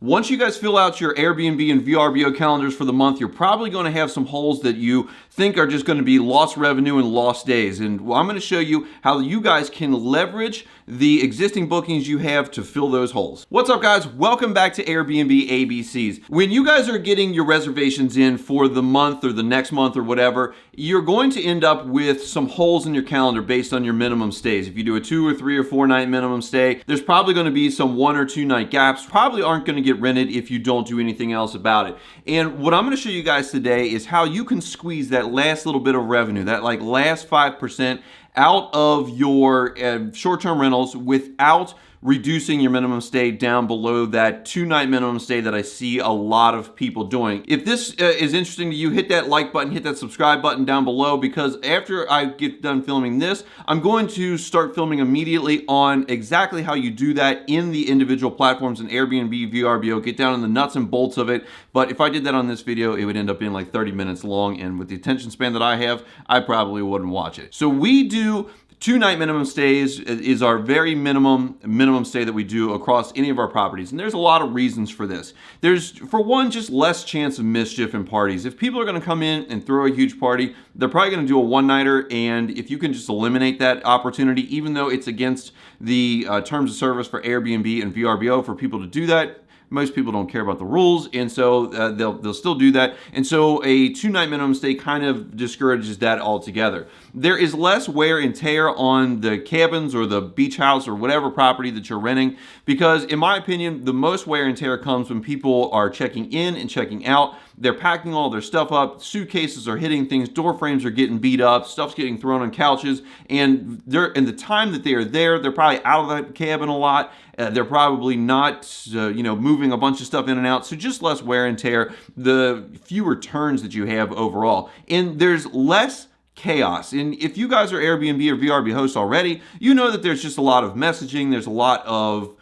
Once you guys fill out your Airbnb and VRBO calendars for the month, you're probably going to have some holes that you think are just going to be lost revenue and lost days. And I'm going to show you how you guys can leverage the existing bookings you have to fill those holes. What's up, guys? Welcome back to Airbnb ABCs. When you guys are getting your reservations in for the month or the next month or whatever, you're going to end up with some holes in your calendar based on your minimum stays. If you do a 2 or 3 or 4 night minimum stay, there's probably going to be some 1 or 2 night gaps. Probably aren't going to get rented if you don't do anything else about it. And what I'm going to show you guys today is how you can squeeze that last little bit of revenue, that like last 5% out of your short-term rentals without reducing your minimum stay down below that 2-night minimum stay that I see a lot of people doing. If this is interesting to you, hit that like button, hit that subscribe button down below, because after I get done filming this, I'm going to start filming immediately on exactly how you do that in the individual platforms in Airbnb, VRBO, get down in the nuts and bolts of it. But if I did that on this video, it would end up being like 30 minutes long, and with the attention span that I have, I probably wouldn't watch it. So we do 2-night minimum stays is our very minimum stay that we do across any of our properties. And there's a lot of reasons for this. There's, for one, just less chance of mischief in parties. If people are gonna come in and throw a huge party, they're probably gonna do a one-nighter, and if you can just eliminate that opportunity, even though it's against the terms of service for Airbnb and VRBO for people to do that, most people don't care about the rules, and so they'll still do that. And so a 2-night minimum stay kind of discourages that altogether. There is less wear and tear on the cabins or the beach house or whatever property that you're renting, because in my opinion, the most wear and tear comes when people are checking in and checking out. They're packing all their stuff up, suitcases are hitting things, door frames are getting beat up, stuff's getting thrown on couches, and in the time that they are there, they're probably out of the cabin a lot. They're probably not, moving a bunch of stuff in and out. So just less wear and tear, the fewer turns that you have overall. And there's less chaos. And if you guys are Airbnb or VRB hosts already, you know that there's just a lot of messaging. There's a lot of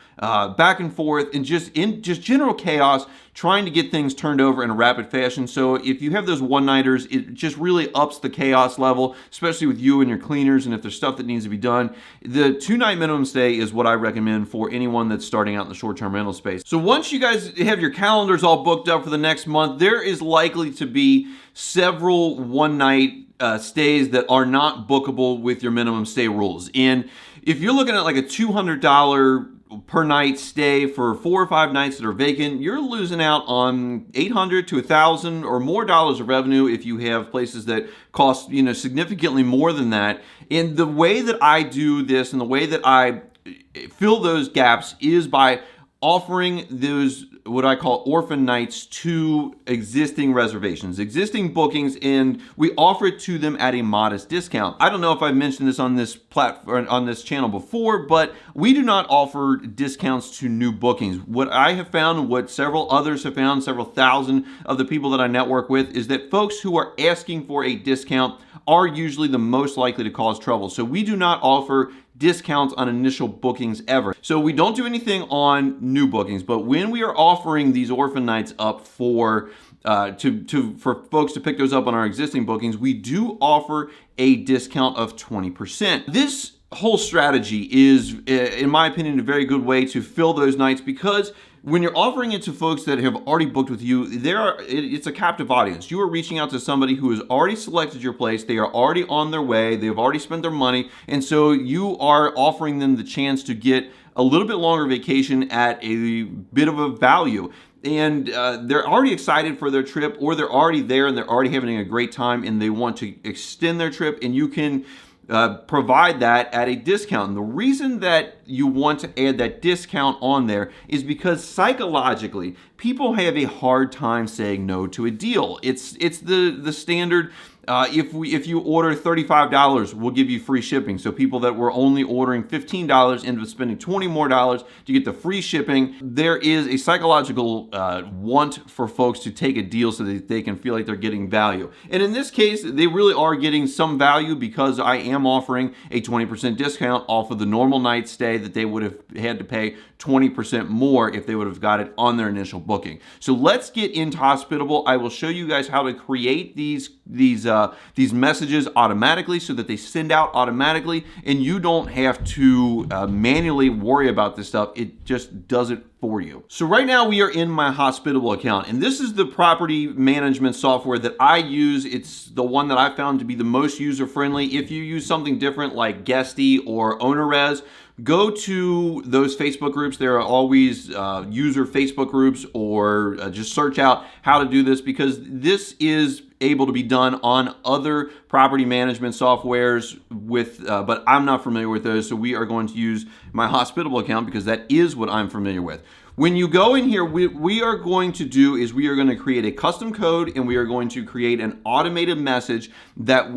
back and forth and just general chaos trying to get things turned over in a rapid fashion. So if you have those one-nighters, it just really ups the chaos level, especially with you and your cleaners, and if there's stuff that needs to be done. The 2-night minimum stay is what I recommend for anyone that's starting out in the short-term rental space. So once you guys have your calendars all booked up for the next month, there is likely to be several one-night stays that are not bookable with your minimum stay rules. And if you're looking at like a $200 per night stay for 4 or 5 nights that are vacant, you're losing out on $800 to $1,000 or more dollars of revenue if you have places that cost significantly more than that. And the way that I do this and the way that I fill those gaps is by offering those what I call orphan nights to existing reservations, existing bookings, and we offer it to them at a modest discount. I don't know if I've mentioned this on this platform, on this channel before, but we do not offer discounts to new bookings. What I have found, what several others have found, several thousand of the people that I network with, is that folks who are asking for a discount are usually the most likely to cause trouble. So we do not offer discounts on initial bookings ever. So we don't do anything on new bookings, but when we are offering these orphan nights up for folks to pick those up on our existing bookings, we do offer a discount of 20%. This whole strategy is, in my opinion, a very good way to fill those nights, because when you're offering it to folks that have already booked with you, it's a captive audience. You are reaching out to somebody who has already selected your place. They are already on their way. They've already spent their money. And so you are offering them the chance to get a little bit longer vacation at a bit of a value. And they're already excited for their trip, or they're already there and they're already having a great time and they want to extend their trip, and you can provide that at a discount. And the reason that you want to add that discount on there is because psychologically, people have a hard time saying no to a deal. It's the standard. If you order $35, we'll give you free shipping. So people that were only ordering $15 end up spending $20 more to get the free shipping. There is a psychological want for folks to take a deal so that they can feel like they're getting value. And in this case, they really are getting some value, because I am offering a 20% discount off of the normal night stay that they would have had to pay 20% more if they would have got it on their initial booking. So let's get into Hospitable. I will show you guys how to create these messages automatically so that they send out automatically, and you don't have to manually worry about this stuff. It just does it for you. So right now we are in my Hospitable account, and this is the property management software that I use. It's the one that I found to be the most user-friendly. If you use something different like Guesty or OwnerRez, go to those Facebook groups. There are always user Facebook groups, or just search out how to do this, because this is able to be done on other property management softwares but I'm not familiar with those, so we are going to use my Hospitable account because that is what I'm familiar with. When you go in here, we are going to do is we are going to create a custom code, and we are going to create an automated message that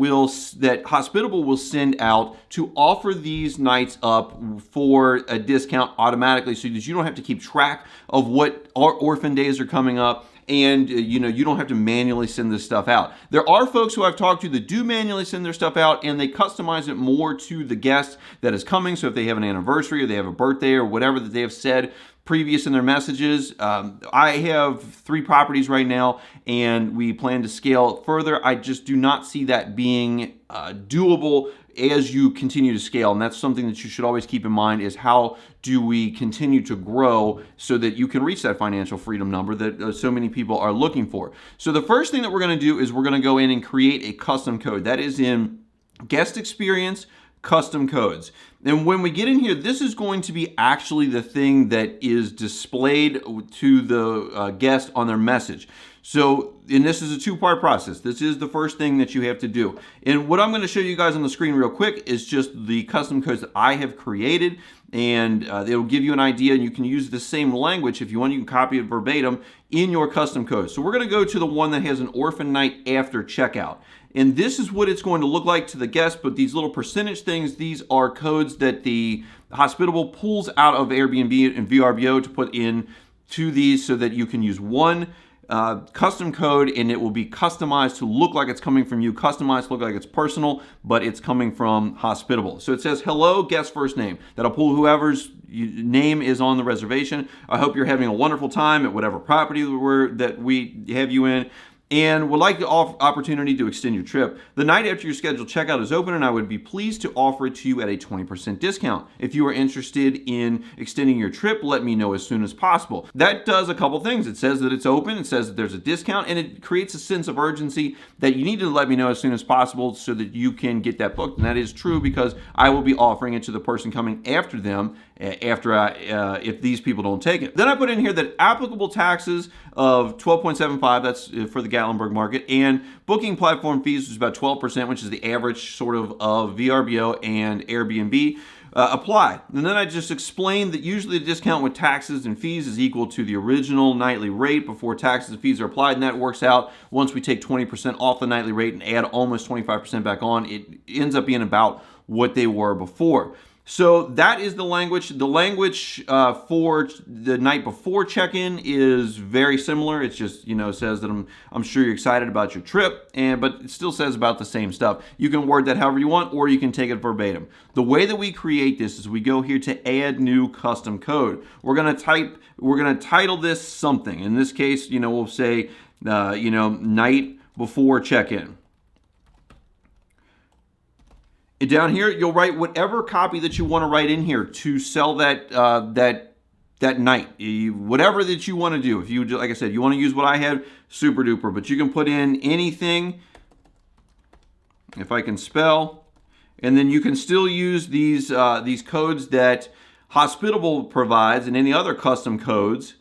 Hospitable will send out to offer these nights up for a discount automatically, so that you don't have to keep track of what orphan days are coming up. And you don't have to manually send this stuff out. There are folks who I've talked to that do manually send their stuff out, and they customize it more to the guest that is coming. So if they have an anniversary or they have a birthday or whatever that they have said previous in their messages. I have 3 properties right now, and we plan to scale further. I just do not see that being doable as you continue to scale, and that's something that you should always keep in mind, is how do we continue to grow so that you can reach that financial freedom number that so many people are looking for. So the first thing that we're going to do is we're going to go in and create a custom code. That is in Guest Experience, Custom Codes. And when we get in here, this is going to be actually the thing that is displayed to the guest on their message. So, and this is a 2-part process. This is the first thing that you have to do. And what I'm going to show you guys on the screen real quick is just the custom codes that I have created. And it'll give you an idea, and you can use the same language if you want. You can copy it verbatim in your custom code. So we're going to go to the one that has an orphan night after checkout. And this is what it's going to look like to the guest, but these little percentage things, these are codes that the Hospitable pulls out of Airbnb and VRBO to put in to these, so that you can use one custom code, and it will be customized to look like it's coming from you, customized to look like it's personal, but it's coming from Hospitable. So it says, hello, guest first name. That'll pull whoever's name is on the reservation. I hope you're having a wonderful time at whatever property that we have you in, and would like the opportunity to extend your trip. The night after your scheduled checkout is open, and I would be pleased to offer it to you at a 20% discount. If you are interested in extending your trip, let me know as soon as possible. That does a couple things. It says that it's open, it says that there's a discount, and it creates a sense of urgency that you need to let me know as soon as possible so that you can get that booked. And that is true, because I will be offering it to the person coming after them if these people don't take it. Then I put in here that applicable taxes of 12.75, that's for the Gatlinburg market, and booking platform fees, which is about 12%, which is the average sort of VRBO and Airbnb, apply. And then I just explained that usually the discount with taxes and fees is equal to the original nightly rate before taxes and fees are applied, and that works out once we take 20% off the nightly rate and add almost 25% back on, it ends up being about what they were before. So that is the language. The language for the night before check-in is very similar. It's just, says that I'm sure you're excited about your trip, but it still says about the same stuff. You can word that however you want, or you can take it verbatim. The way that we create this is we go here to add new custom code. We're gonna title this something. In this case, we'll say, night before check-in. And down here, you'll write whatever copy that you want to write in here to sell that night. Whatever that you want to do. If you, like I said, you want to use what I had, super duper. But you can put in anything, if I can spell, and then you can still use these codes that Hospitable provides and any other custom codes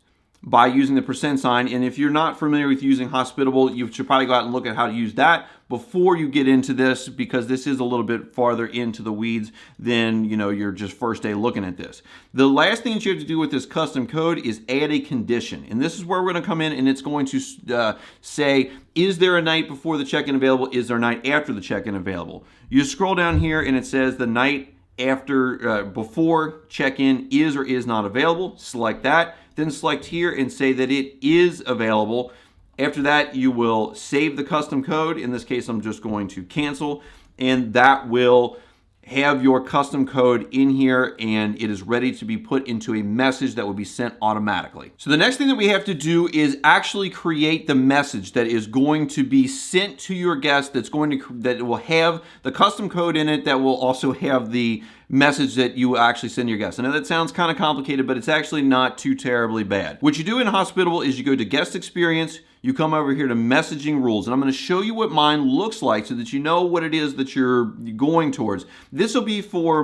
by using the %sign. And if you're not familiar with using Hospitable, you should probably go out and look at how to use that before you get into this, because this is a little bit farther into the weeds than your just first day looking at this. The last thing that you have to do with this custom code is add a condition, and this is where we're going to come in, and it's going to say, is there a night before the check-in available? Is there a night after the check-in available? You scroll down here and it says the night after before check-in is or is not available. Select that, then select here and say that it is available. After that, you will save the custom code. In this case, I'm just going to cancel, and that will have your custom code in here, and it is ready to be put into a message that will be sent automatically. So the next thing that we have to do is actually create the message that is going to be sent to your guest, that will have the custom code in it, that will also have the message that you actually send your guests. I know that sounds kind of complicated, but it's actually not too terribly bad. What you do in Hospitable is you go to guest experience, you come over here to messaging rules, and I'm going to show you what mine looks like so that you know what it is that you're going towards. This will be for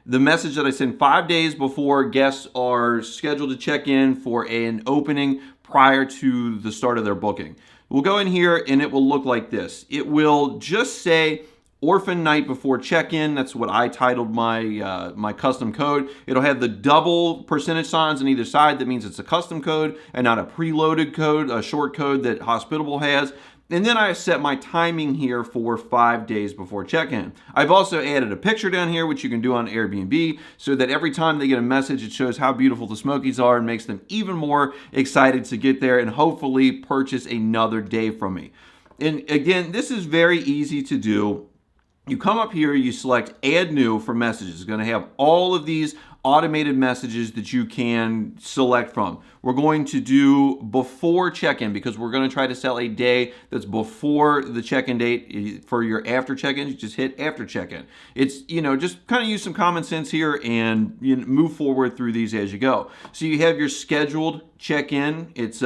the message that I send 5 days before guests are scheduled to check in for an opening prior to the start of their booking. We'll go in here and it will look like this. It will just say orphan night before check-in. That's what I titled my my custom code. It'll have the double percentage signs on either side. That means it's a custom code and not a preloaded code, a short code that Hospitable has. And then I set my timing here for 5 days before check-in. I've also added a picture down here, which you can do on Airbnb, so that every time they get a message, it shows how beautiful the Smokies are and makes them even more excited to get there and hopefully purchase another day from me. And again, this is very easy to do. You come up here, you select Add New for messages. It's going to have all of these automated messages that you can select from. We're going to do before check-in because we're going to try to sell a day that's before the check-in date. For your after check-in, you just hit after check-in. It's, just kind of use some common sense here and move forward through these as you go. So you have your scheduled check-in. It's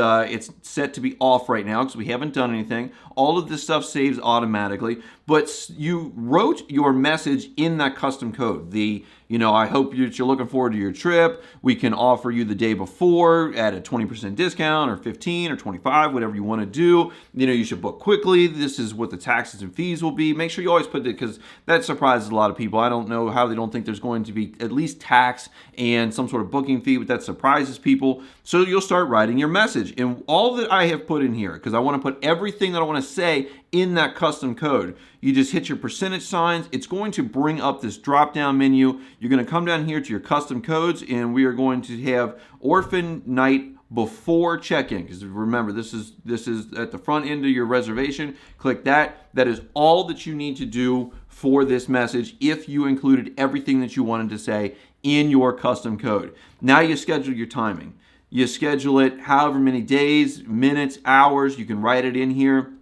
set to be off right now because we haven't done anything. All of this stuff saves automatically, but you wrote your message in that custom code. I hope you're looking forward to your trip. We can offer you the day before at a 20% discount or 15 or 25, whatever you want to do. You should book quickly. This is what the taxes and fees will be. Make sure you always put it because that surprises a lot of people. I don't know how they don't think there's going to be at least tax and some sort of booking fee, but that surprises people. So you'll start writing your message. And all that I have put in here, because I want to put everything that I want to say in that custom code. You just hit your percentage signs. It's going to bring up this drop-down menu. You're going to come down here to your custom codes, and we are going to have orphan night before check-in. Because remember, this is at the front end of your reservation. Click that. That is all that you need to do for this message if you included everything that you wanted to say in your custom code. Now you schedule your timing. You schedule it however many days, minutes, hours. You can write it in here.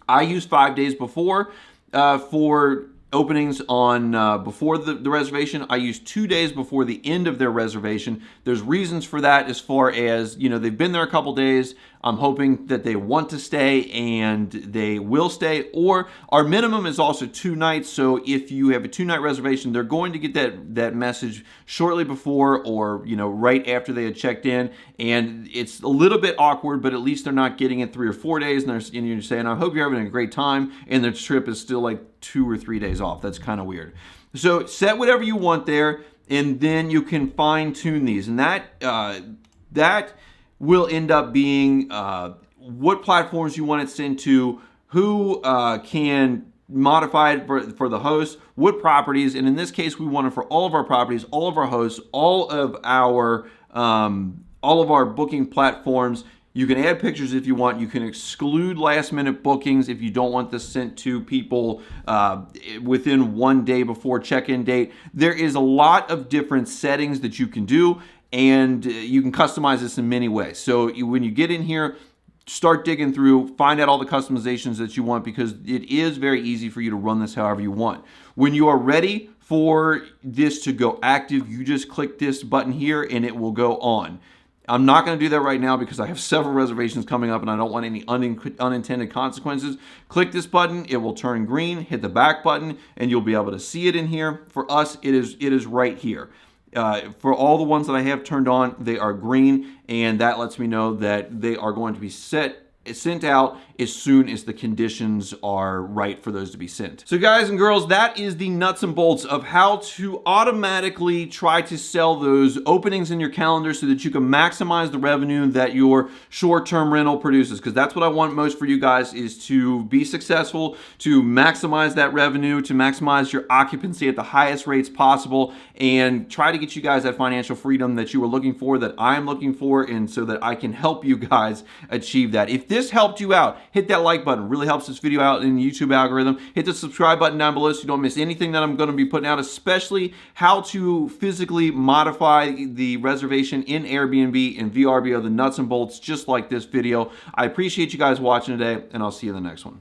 I use 5 days before for openings on before the reservation. I use 2 days before the end of their reservation. There's reasons for that as far as, they've been there a couple days. I'm hoping that they want to stay and they will stay. Or our minimum is also 2 nights. So if you have a 2-night reservation, they're going to get that message shortly before or, right after they had checked in. And it's a little bit awkward, but at least they're not getting it 3 or 4 days. And you're saying, I hope you're having a great time. And their trip is still like 2 or 3 days off. That's kind of weird. So set whatever you want there, and then you can fine tune these. And that will end up being what platforms you want it sent to, who can modify it for the host, what properties, and in this case, we want it for all of our properties, all of our hosts, all of our booking platforms. You can add pictures if you want. You can exclude last-minute bookings if you don't want this sent to people within 1 day before check-in date. There is a lot of different settings that you can do, and you can customize this in many ways. So when you get in here, start digging through, find out all the customizations that you want because it is very easy for you to run this however you want. When you are ready for this to go active, you just click this button here and it will go on. I'm not going to do that right now because I have several reservations coming up and I don't want any unintended consequences. Click this button, it will turn green, hit the back button, and you'll be able to see it in here. For us, it is right here. For all the ones that I have turned on, they are green, and that lets me know that they are going to be sent out as soon as the conditions are right for those to be sent. So guys and girls, that is the nuts and bolts of how to automatically try to sell those openings in your calendar so that you can maximize the revenue that your short-term rental produces, because that's what I want most for you guys, is to be successful, to maximize that revenue, to maximize your occupancy at the highest rates possible, and try to get you guys that financial freedom that you were looking for, that I'm looking for, and so that I can help you guys achieve that. If this helped you out, hit that like button. It really helps this video out in the YouTube algorithm. Hit the subscribe button down below so you don't miss anything that I'm going to be putting out, especially how to physically modify the reservation in Airbnb and VRBO, the nuts and bolts, just like this video. I appreciate you guys watching today, and I'll see you in the next one.